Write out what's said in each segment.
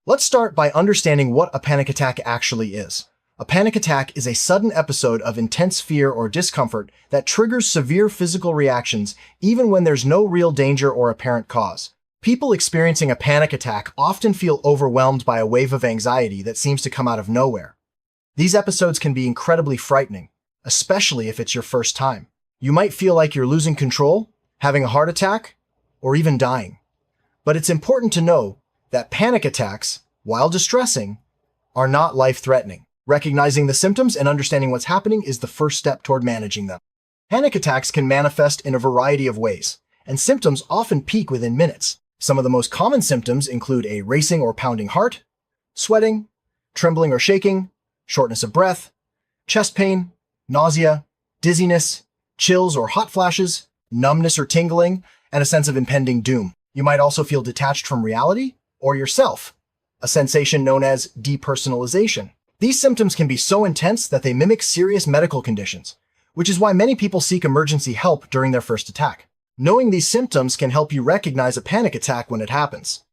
Let's start by understanding what a panic attack actually is. A panic attack is a sudden episode of intense fear or discomfort that triggers severe physical reactions even when there's no real danger or apparent cause. People experiencing a panic attack often feel overwhelmed by a wave of anxiety that seems to come out of nowhere. These episodes can be incredibly frightening, especially if it's your first time. You might feel like you're losing control, having a heart attack, or even dying. But it's important to know that panic attacks, while distressing, are not life-threatening. Recognizing the symptoms and understanding what's happening is the first step toward managing them. Panic attacks can manifest in a variety of ways, and symptoms often peak within minutes. Some of the most common symptoms include a racing or pounding heart, sweating, trembling or shaking, shortness of breath, chest pain, nausea, dizziness, chills or hot flashes, numbness or tingling, and a sense of impending doom. You might also feel detached from reality or yourself, a sensation known as depersonalization. These symptoms can be so intense that they mimic serious medical conditions, which is why many people seek emergency help during their first attack. Knowing these symptoms can help you recognize a panic attack when it happens.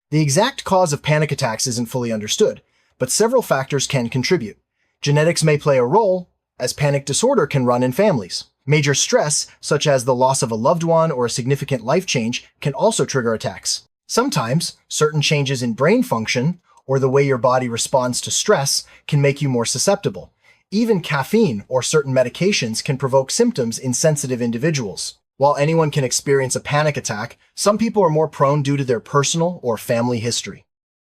The exact cause of panic attacks isn't fully understood, but several factors can contribute. Genetics may play a role, as panic disorder can run in families. Major stress, such as the loss of a loved one or a significant life change, can also trigger attacks. Sometimes, certain changes in brain function or the way your body responds to stress can make you more susceptible. Even caffeine or certain medications can provoke symptoms in sensitive individuals. While anyone can experience a panic attack, some people are more prone due to their personal or family history.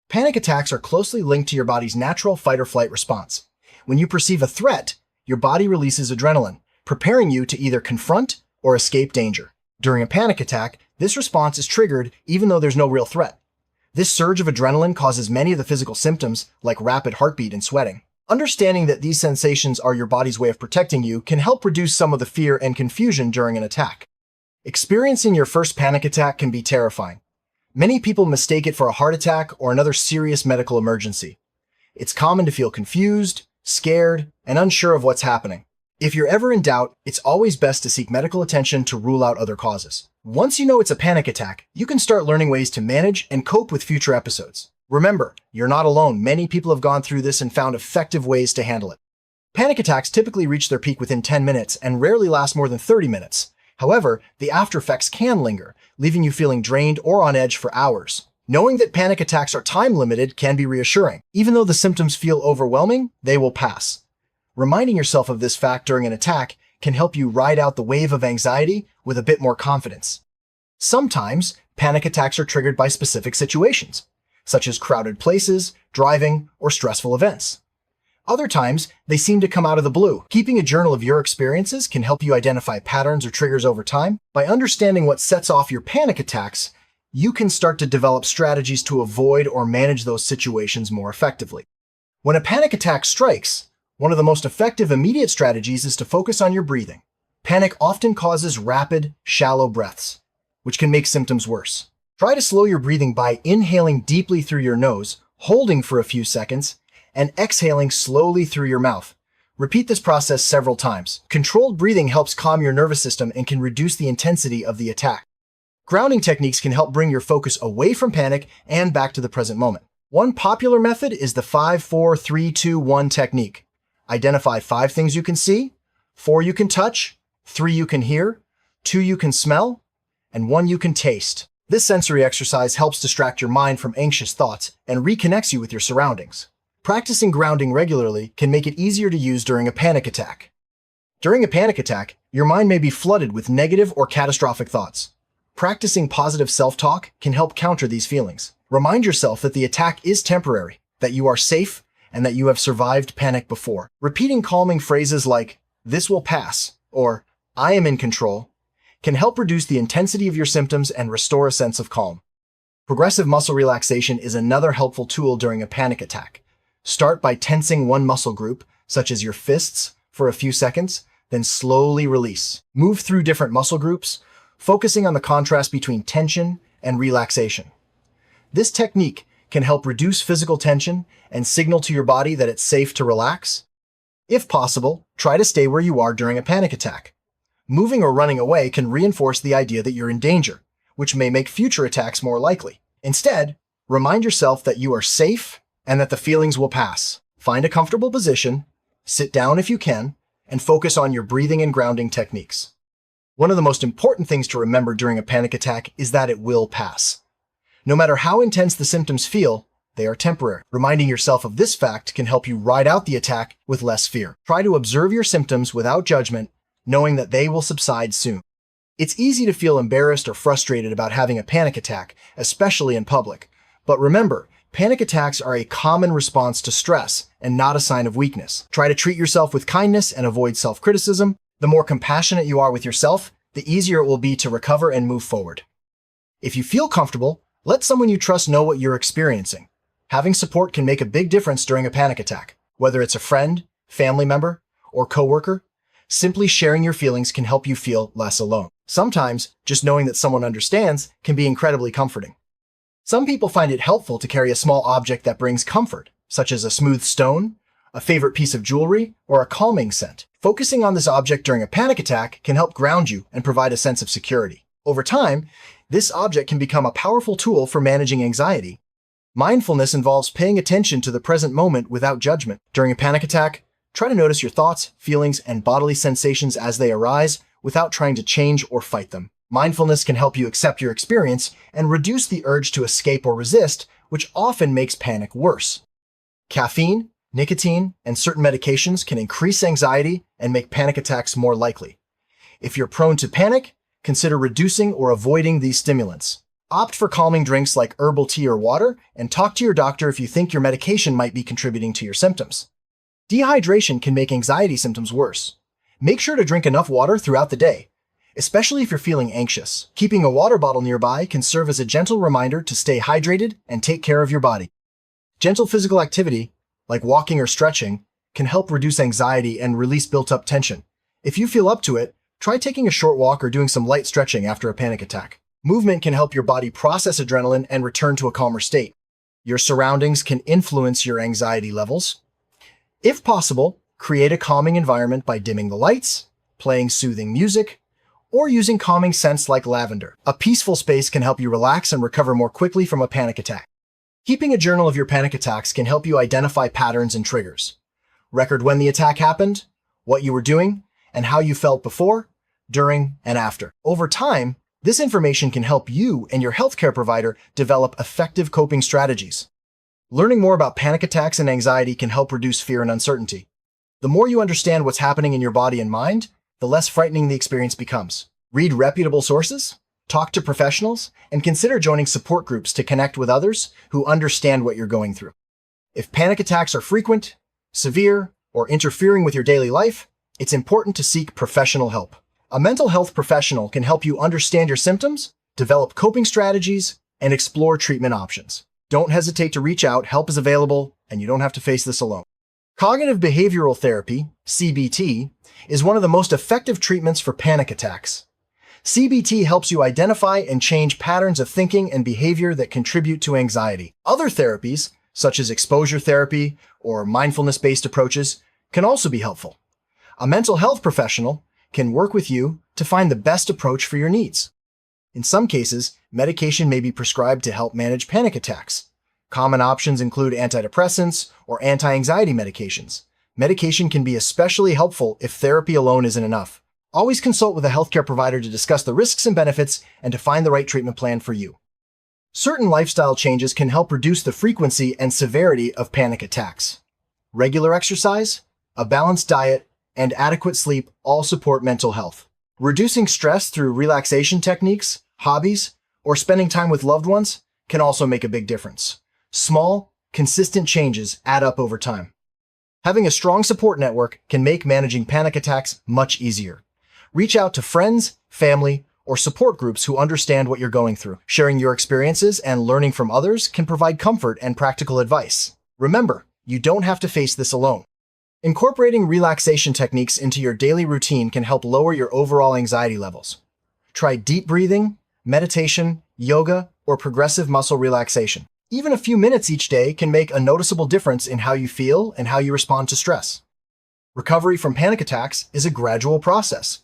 Panic attacks are closely linked to your body's natural fight-or-flight response. When you perceive a threat, your body releases adrenaline, preparing you to either confront or escape danger. During a panic attack, this response is triggered even though there's no real threat. This surge of adrenaline causes many of the physical symptoms, like rapid heartbeat and sweating. Understanding that these sensations are your body's way of protecting you can help reduce some of the fear and confusion during an attack. Experiencing your first panic attack can be terrifying. Many people mistake it for a heart attack or another serious medical emergency. It's common to feel confused, scared, and unsure of what's happening. If you're ever in doubt, it's always best to seek medical attention to rule out other causes. Once you know it's a panic attack, you can start learning ways to manage and cope with future episodes. Remember, you're not alone. Many people have gone through this and found effective ways to handle it. Panic attacks typically reach their peak within 10 minutes and rarely last more than 30 minutes. However, the after effects can linger, leaving you feeling drained or on edge for hours. Knowing that panic attacks are time-limited can be reassuring. Even though the symptoms feel overwhelming, they will pass. Reminding yourself of this fact during an attack can help you ride out the wave of anxiety with a bit more confidence. Sometimes, panic attacks are triggered by specific situations, such as crowded places, driving, or stressful events. Other times, they seem to come out of the blue. Keeping a journal of your experiences can help you identify patterns or triggers over time. By understanding what sets off your panic attacks, you can start to develop strategies to avoid or manage those situations more effectively. When a panic attack strikes, one of the most effective immediate strategies is to focus on your breathing. Panic often causes rapid, shallow breaths, which can make symptoms worse. Try to slow your breathing by inhaling deeply through your nose, holding for a few seconds, and exhaling slowly through your mouth. Repeat this process several times. Controlled breathing helps calm your nervous system and can reduce the intensity of the attack. Grounding techniques can help bring your focus away from panic and back to the present moment. One popular method is the 5-4-3-2-1 technique. Identify 5 things you can see, 4 you can touch, 3 you can hear, 2 you can smell, and 1 you can taste. This sensory exercise helps distract your mind from anxious thoughts and reconnects you with your surroundings. Practicing grounding regularly can make it easier to use during a panic attack. During a panic attack, your mind may be flooded with negative or catastrophic thoughts. Practicing positive self-talk can help counter these feelings. Remind yourself that the attack is temporary, that you are safe, and that you have survived panic before. Repeating calming phrases like, "This will pass," or "I am in control," can help reduce the intensity of your symptoms and restore a sense of calm. Progressive muscle relaxation is another helpful tool during a panic attack. Start by tensing one muscle group, such as your fists, for a few seconds, then slowly release. Move through different muscle groups, focusing on the contrast between tension and relaxation. This technique can help reduce physical tension and signal to your body that it's safe to relax. If possible, try to stay where you are during a panic attack. Moving or running away can reinforce the idea that you're in danger, which may make future attacks more likely. Instead, Remind yourself that you are safe and that the feelings will pass. Find a comfortable position, sit down if you can, and focus on your breathing and grounding techniques. One of the most important things to remember during a panic attack is that it will pass. No matter how intense the symptoms feel, they are temporary. Reminding yourself of this fact can help you ride out the attack with less fear. Try to observe your symptoms without judgment, knowing that they will subside soon. It's easy to feel embarrassed or frustrated about having a panic attack, especially in public. But remember, panic attacks are a common response to stress and not a sign of weakness. Try to treat yourself with kindness and avoid self-criticism. The more compassionate you are with yourself, the easier it will be to recover and move forward. If you feel comfortable, let someone you trust know what you're experiencing. Having support can make a big difference during a panic attack. Whether it's a friend, family member, or coworker, simply sharing your feelings can help you feel less alone. Sometimes, just knowing that someone understands can be incredibly comforting. Some people find it helpful to carry a small object that brings comfort, such as a smooth stone, a favorite piece of jewelry, or a calming scent. Focusing on this object during a panic attack can help ground you and provide a sense of security. Over time, this object can become a powerful tool for managing anxiety. Mindfulness involves paying attention to the present moment without judgment. During a panic attack, try to notice your thoughts, feelings, and bodily sensations as they arise without trying to change or fight them. Mindfulness can help you accept your experience and reduce the urge to escape or resist, which often makes panic worse. Caffeine, nicotine, and certain medications can increase anxiety and make panic attacks more likely. If you're prone to panic, consider reducing or avoiding these stimulants. Opt for calming drinks like herbal tea or water, and talk to your doctor if you think your medication might be contributing to your symptoms. Dehydration can make anxiety symptoms worse. Make sure to drink enough water throughout the day, especially if you're feeling anxious. Keeping a water bottle nearby can serve as a gentle reminder to stay hydrated and take care of your body. Gentle physical activity, like walking or stretching, can help reduce anxiety and release built-up tension. If you feel up to it, try taking a short walk or doing some light stretching after a panic attack. Movement can help your body process adrenaline and return to a calmer state. Your surroundings can influence your anxiety levels. If possible, create a calming environment by dimming the lights, playing soothing music, or using calming scents like lavender. A peaceful space can help you relax and recover more quickly from a panic attack. Keeping a journal of your panic attacks can help you identify patterns and triggers. Record when the attack happened, what you were doing, and how you felt before, during, and after. Over time, this information can help you and your healthcare provider develop effective coping strategies. Learning more about panic attacks and anxiety can help reduce fear and uncertainty. The more you understand what's happening in your body and mind, the less frightening the experience becomes. Read reputable sources, talk to professionals, and consider joining support groups to connect with others who understand what you're going through. If panic attacks are frequent, severe, or interfering with your daily life, it's important to seek professional help. A mental health professional can help you understand your symptoms, develop coping strategies, and explore treatment options. Don't hesitate to reach out. Help is available, and you don't have to face this alone. Cognitive behavioral therapy, CBT, is one of the most effective treatments for panic attacks. CBT helps you identify and change patterns of thinking and behavior that contribute to anxiety. Other therapies, such as exposure therapy or mindfulness-based approaches, can also be helpful. A mental health professional can work with you to find the best approach for your needs. In some cases, medication may be prescribed to help manage panic attacks. Common options include antidepressants or anti-anxiety medications. Medication can be especially helpful if therapy alone isn't enough. Always consult with a healthcare provider to discuss the risks and benefits and to find the right treatment plan for you. Certain lifestyle changes can help reduce the frequency and severity of panic attacks. Regular exercise, a balanced diet, and adequate sleep all support mental health. Reducing stress through relaxation techniques, hobbies, or spending time with loved ones can also make a big difference. Small, consistent changes add up over time. Having a strong support network can make managing panic attacks much easier. Reach out to friends, family, or support groups who understand what you're going through. Sharing your experiences and learning from others can provide comfort and practical advice. Remember, you don't have to face this alone. Incorporating relaxation techniques into your daily routine can help lower your overall anxiety levels. Try deep breathing, meditation, yoga, or progressive muscle relaxation. Even a few minutes each day can make a noticeable difference in how you feel and how you respond to stress. Recovery from panic attacks is a gradual process.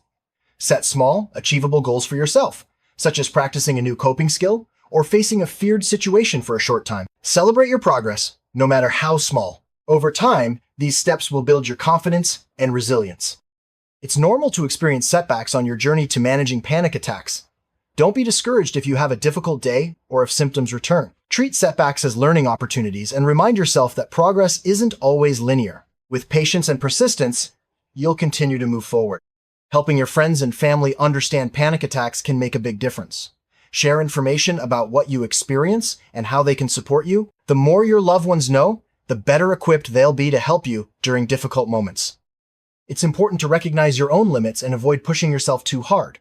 Set small, achievable goals for yourself, such as practicing a new coping skill or facing a feared situation for a short time. Celebrate your progress, no matter how small. Over time, these steps will build your confidence and resilience. It's normal to experience setbacks on your journey to managing panic attacks. Don't be discouraged if you have a difficult day or if symptoms return. Treat setbacks as learning opportunities and remind yourself that progress isn't always linear. With patience and persistence, you'll continue to move forward. Helping your friends and family understand panic attacks can make a big difference. Share information about what you experience and how they can support you. The more your loved ones know, the better equipped they'll be to help you during difficult moments. It's important to recognize your own limits and avoid pushing yourself too hard.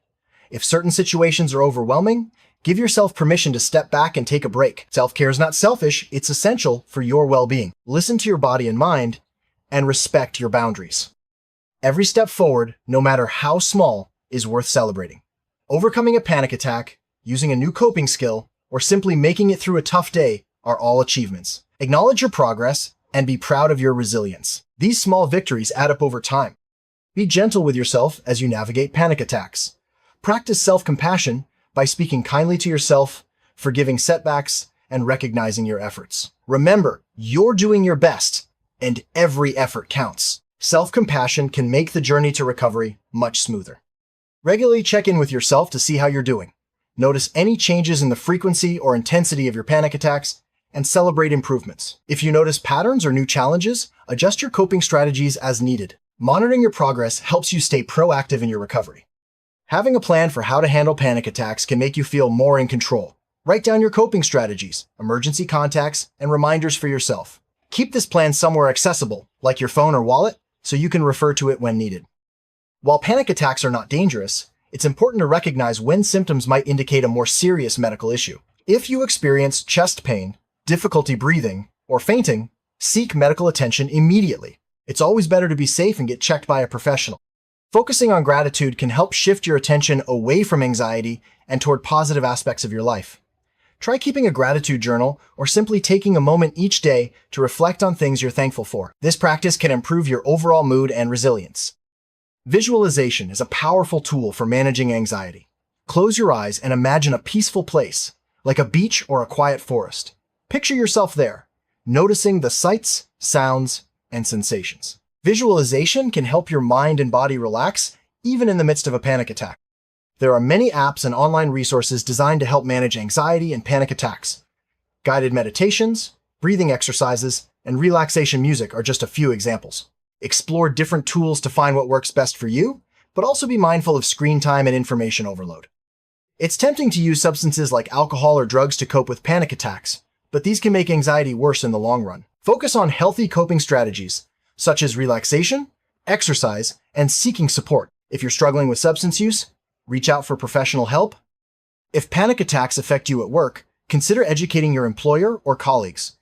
If certain situations are overwhelming, give yourself permission to step back and take a break. Self-care is not selfish, it's essential for your well-being. Listen to your body and mind, and respect your boundaries. Every step forward, no matter how small, is worth celebrating. Overcoming a panic attack, using a new coping skill, or simply making it through a tough day are all achievements. Acknowledge your progress and be proud of your resilience. These small victories add up over time. Be gentle with yourself as you navigate panic attacks. Practice self-compassion by speaking kindly to yourself, forgiving setbacks, and recognizing your efforts. Remember, you're doing your best, and every effort counts. Self-compassion can make the journey to recovery much smoother. Regularly check in with yourself to see how you're doing. Notice any changes in the frequency or intensity of your panic attacks, and celebrate improvements. If you notice patterns or new challenges, adjust your coping strategies as needed. Monitoring your progress helps you stay proactive in your recovery. Having a plan for how to handle panic attacks can make you feel more in control. Write down your coping strategies, emergency contacts, and reminders for yourself. Keep this plan somewhere accessible, like your phone or wallet, so you can refer to it when needed. While panic attacks are not dangerous, it's important to recognize when symptoms might indicate a more serious medical issue. If you experience chest pain, difficulty breathing, or fainting, seek medical attention immediately. It's always better to be safe and get checked by a professional. Focusing on gratitude can help shift your attention away from anxiety and toward positive aspects of your life. Try keeping a gratitude journal or simply taking a moment each day to reflect on things you're thankful for. This practice can improve your overall mood and resilience. Visualization is a powerful tool for managing anxiety. Close your eyes and imagine a peaceful place, like a beach or a quiet forest. Picture yourself there, noticing the sights, sounds, and sensations. Visualization can help your mind and body relax, even in the midst of a panic attack. There are many apps and online resources designed to help manage anxiety and panic attacks. Guided meditations, breathing exercises, and relaxation music are just a few examples. Explore different tools to find what works best for you, but also be mindful of screen time and information overload. It's tempting to use substances like alcohol or drugs to cope with panic attacks, but these can make anxiety worse in the long run. Focus on healthy coping strategies, such as relaxation, exercise, and seeking support. If you're struggling with substance use, reach out for professional help. If panic attacks affect you at work, consider educating your employer or colleagues.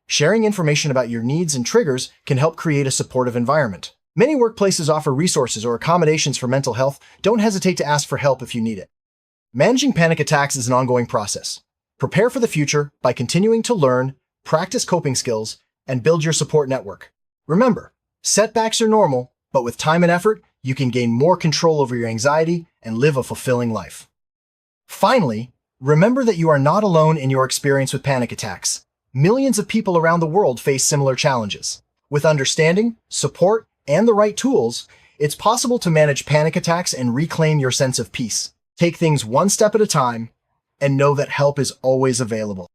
Sharing information about your needs and triggers can help create a supportive environment. Many workplaces offer resources or accommodations for mental health. Don't hesitate to ask for help if you need it. Managing panic attacks is an ongoing process. Prepare for the future by continuing to learn, practice coping skills, and build your support network. Remember, setbacks are normal, but with time and effort, you can gain more control over your anxiety and live a fulfilling life. Finally, remember that you are not alone in your experience with panic attacks. Millions of people around the world face similar challenges. With understanding, support, and the right tools, it's possible to manage panic attacks and reclaim your sense of peace. Take things one step at a time, and know that help is always available.